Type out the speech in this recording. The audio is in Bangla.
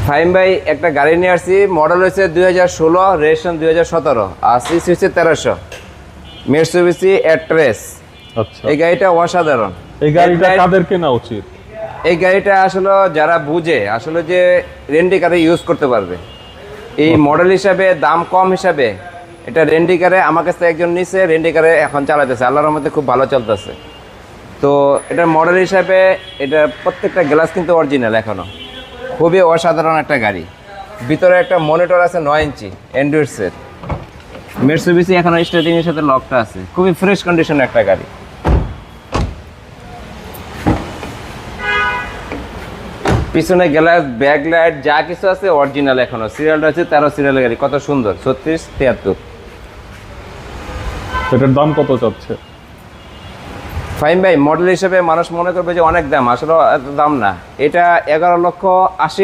ফাহিম ভাই একটা গাড়ি নিয়ে আসছি, মডেল হচ্ছে 2016, রেজিস্ট্রেশন 2017, আর সিসি হচ্ছে 1300, মিৎসুবিশি অ্যাট্রেস। আচ্ছা, এই গাড়িটা অসাধারণ। এই গাড়িটা কাদের কেনা উচিত? এই গাড়িটা আসলে যারা বুঝে আসলে যে রেন্টি কারে ইউজ করতে পারবে, এই মডেল হিসাবে দাম কম হিসাবে এটা রেন্টি কারে আমার কাছে একজন নিছে, রেন্টি কারে এখন চালাতেছে, আল্লাহর মধ্যে খুব ভালো চলতেছে। তো এটা মডেল হিসাবে এটা প্রত্যেকটা গ্লাস কিন্তু অরিজিনাল, এখনো খুবই অসাধারণ একটা গাড়ি। ভিতরে একটা মনিটর আছে 9 ইঞ্চি অ্যান্ড্রয়েড সেট। মিৎসুবিশি এখনো স্টার্টিং এর সাথে লকটা আছে, খুবই ফ্রেশ কন্ডিশনের একটা গাড়ি। পিছনে গ্লাস, ব্যাক লাইট যা কিছু আছে অরিজিনাল, এখনো সিরিয়ালটা আছে 13 সিরিয়ালের গাড়ি, কত সুন্দর, 3673। এটার দাম কত চাচ্ছে? ফাহিম ভাই মডেল হিসেবে মানুষ মনে করবে যে অনেক দাম, আসলে এত দাম না, এটা 11,80,000